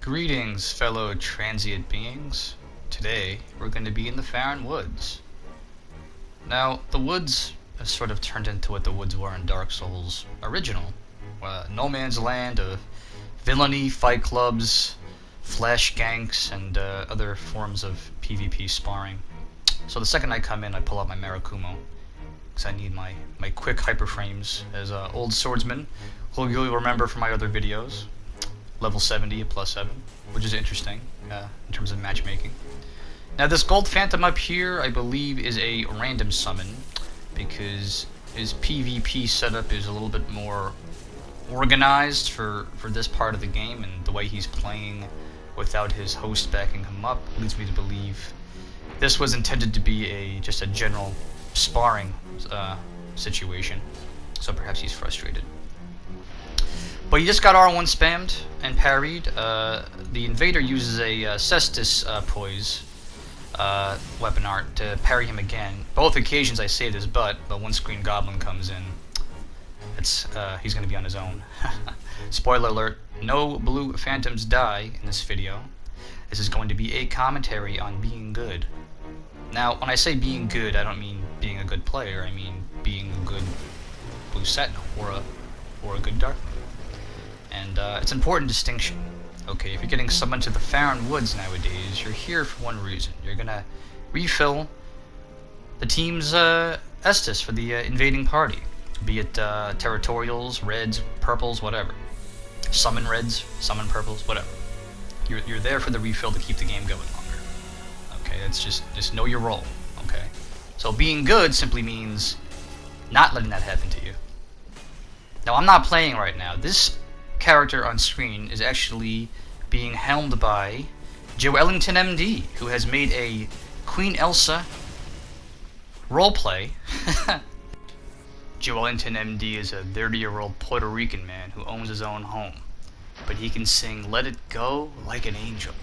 Greetings, fellow transient beings. Today, we're going to be in the Farron Woods. Now, the woods have sort of turned into what the woods were in Dark Souls original. No man's land of villainy, fight clubs, flash ganks, and other forms of PvP sparring. So the second I come in, I pull out my Marakumo, because I need my quick hyperframes as an old swordsman, who you'll remember from my other videos. Level 70 at +7, which is interesting in terms of matchmaking. Now this Gold Phantom up here, I believe, is a random summon, because his PvP setup is a little bit more organized for this part of the game, and the way he's playing without his host backing him up leads me to believe this was intended to be just a general sparring situation, so perhaps he's frustrated. But he just got R1 spammed and parried. The invader uses a Cestus Poise weapon art to parry him again. Both occasions I saved his butt, but once Green Goblin comes in, he's going to be on his own. Spoiler alert, no blue phantoms die in this video. This is going to be a commentary on being good. Now, when I say being good, I don't mean being a good player. I mean being a good blue sentinel or a good dark knight. And it's an important distinction. Okay, if you're getting summoned to the Farron Woods nowadays, you're here for one reason. You're gonna refill the team's Estus for the invading party. Be it territorials, reds, purples, whatever. Summon reds, summon purples, whatever. You're there for the refill to keep the game going longer. Okay, that's just know your role. Okay, so being good simply means not letting that happen to you. Now I'm not playing right now. This character on screen is actually being helmed by Joellington MD, who has made a Queen Elsa roleplay. Joellington MD is a 30-year-old Puerto Rican man who owns his own home, but he can sing "Let It Go" like an angel.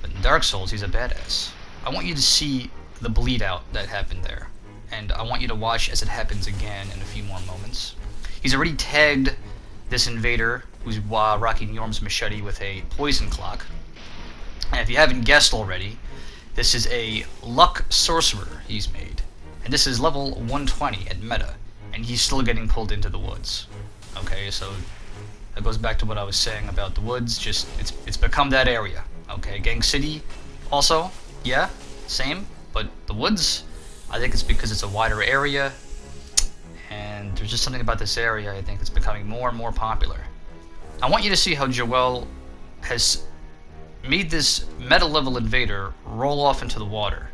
But in Dark Souls, he's a badass. I want you to see the bleed out that happened there, and I want you to watch as it happens again in a few more moments. He's already tagged this invader who's rocking Yorm's machete with a poison clock. And if you haven't guessed already, this is a luck sorcerer he's made. And this is level 120 at meta, and he's still getting pulled into the woods. Okay, so that goes back to what I was saying about the woods, just it's become that area. Okay, Gang City also, yeah, same, but the woods, I think it's because it's a wider area. And there's just something about this area, I think, that's becoming more and more popular. I want you to see how Joel has made this meta-level invader roll off into the water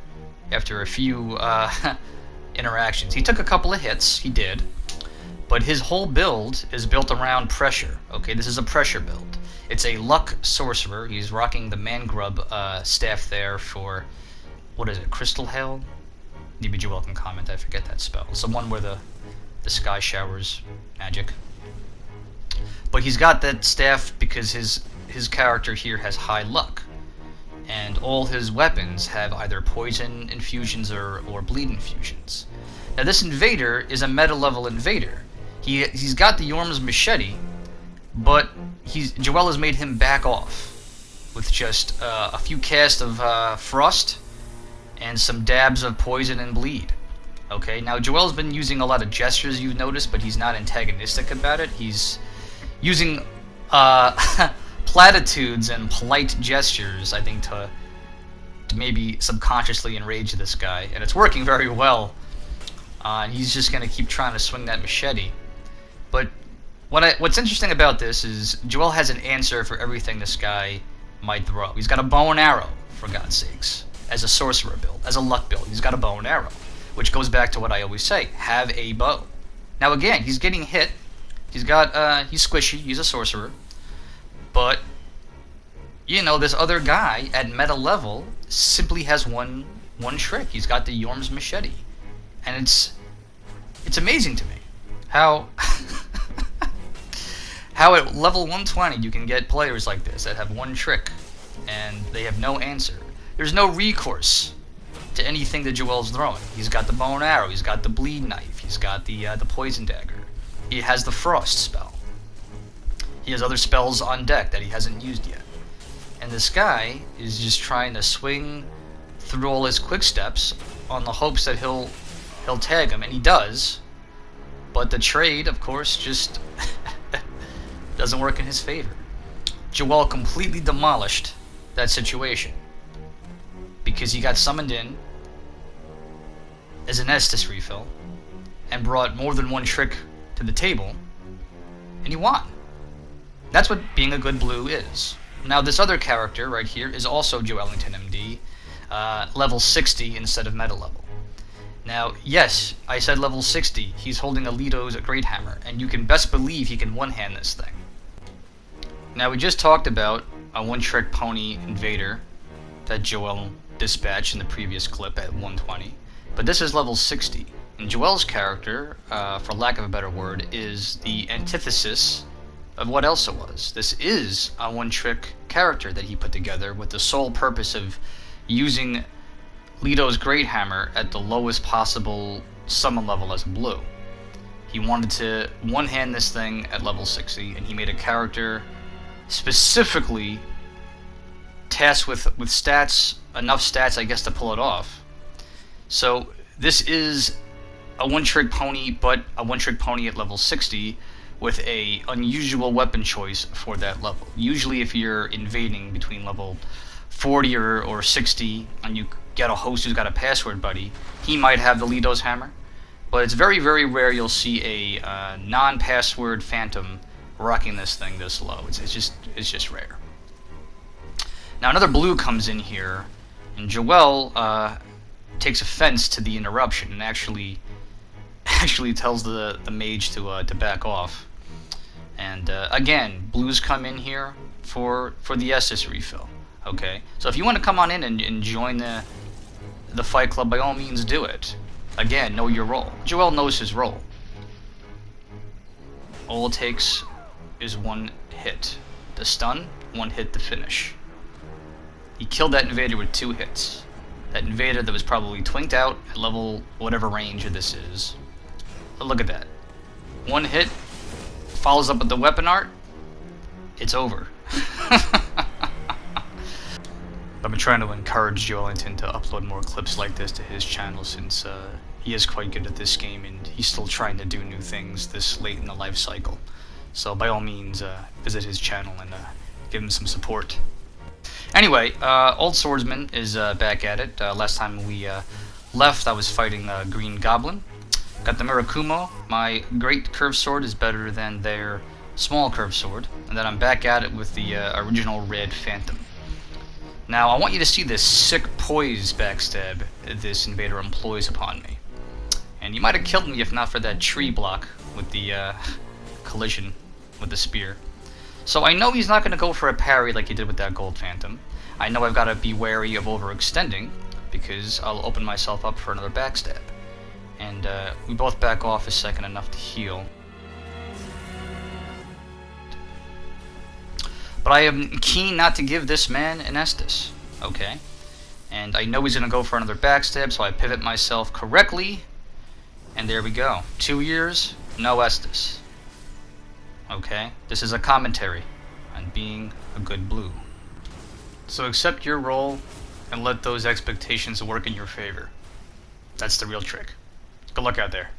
after a few interactions. He took a couple of hits, he did, but his whole build is built around pressure. Okay, this is a pressure build. It's a luck sorcerer. He's rocking the Mangrub staff there for, what is it, Crystal Hail? Maybe Joel can comment, I forget that spell. It's the one where the sky showers magic. But he's got that staff because his character here has high luck, and all his weapons have either poison infusions or bleed infusions. Now this invader is a meta level invader. He's got the Yorm's machete, but Joel has made him back off with just a few casts of frost and some dabs of poison and bleed. Okay, now Joel's been using a lot of gestures, you've noticed, but he's not antagonistic about it. He's using platitudes and polite gestures, I think, to maybe subconsciously enrage this guy, and it's working very well. He's just going to keep trying to swing that machete. But what's interesting about this is Joel has an answer for everything this guy might throw. He's got a bow and arrow, for God's sakes, as a sorcerer build, as a luck build. He's got a bow and arrow. Which goes back to what I always say, have a bow. Now again, he's getting hit. He's squishy, he's a sorcerer. But, you know, this other guy at meta level simply has one trick. He's got the Yorm's machete. And it's amazing to me how how at level 120 you can get players like this that have one trick and they have no answer. There's no recourse to anything that Joel's throwing. He's got the bow and arrow, he's got the bleed knife, he's got the poison dagger, he has the frost spell. He has other spells on deck that he hasn't used yet. And this guy is just trying to swing through all his quick steps on the hopes that he'll tag him, and he does. But the trade, of course, just doesn't work in his favor. Joel completely demolished that situation because he got summoned in as an Estus refill and brought more than one trick to the table, and he won. That's what being a good blue is. Now this other character right here is also Joellington MD, level 60 instead of meta level. Now, yes, I said level 60, he's holding Alito's Great Hammer, and you can best believe he can one-hand this thing. Now, we just talked about a one-trick pony invader that Joel dispatched in the previous clip at 120, but this is level 60. And Joel's character, for lack of a better word, is the antithesis of what Elsa was. This is a one-trick character that he put together with the sole purpose of using Leto's Great Hammer at the lowest possible summon level as a blue. He wanted to one-hand this thing at level 60, and he made a character specifically tasked with stats, enough stats, I guess, to pull it off. So this is a one-trick pony, but a one-trick pony at level 60 with a unusual weapon choice for that level. Usually if you're invading between level 40 or 60 and you get a host who's got a password buddy, he might have the Leto's Hammer, but it's very, very rare you'll see a non-password phantom rocking this thing this low. It's just rare. Now another blue comes in here, and Joel takes offense to the interruption and actually tells the mage to back off. And again, blues come in here for the Estus refill. Okay, so if you want to come on in and join the fight club, by all means do it. Again, know your role. Joel knows his role. All it takes is one hit to stun, one hit to finish. He killed that invader with 2 hits. That invader that was probably twinked out at level whatever range this is. But look at that. One hit, follows up with the weapon art, it's over. I've been trying to encourage Joellington to upload more clips like this to his channel since he is quite good at this game and he's still trying to do new things this late in the life cycle. So by all means, visit his channel and give him some support. Anyway, Old Swordsman is back at it. Last time we left, I was fighting Green Goblin. Got the Mirakumo. My great curved sword is better than their small curved sword. And then I'm back at it with the original Red Phantom. Now, I want you to see this sick poise backstab this invader employs upon me. And you might have killed me if not for that tree block with the collision with the spear. So I know he's not going to go for a parry like he did with that Gold Phantom. I know I've got to be wary of overextending because I'll open myself up for another backstab. And we both back off a second enough to heal. But I am keen not to give this man an Estus, okay? And I know he's going to go for another backstab, so I pivot myself correctly, and there we go. 2 years, no Estus. Okay? This is a commentary on being a good blue. So accept your role and let those expectations work in your favor. That's the real trick. Good luck out there.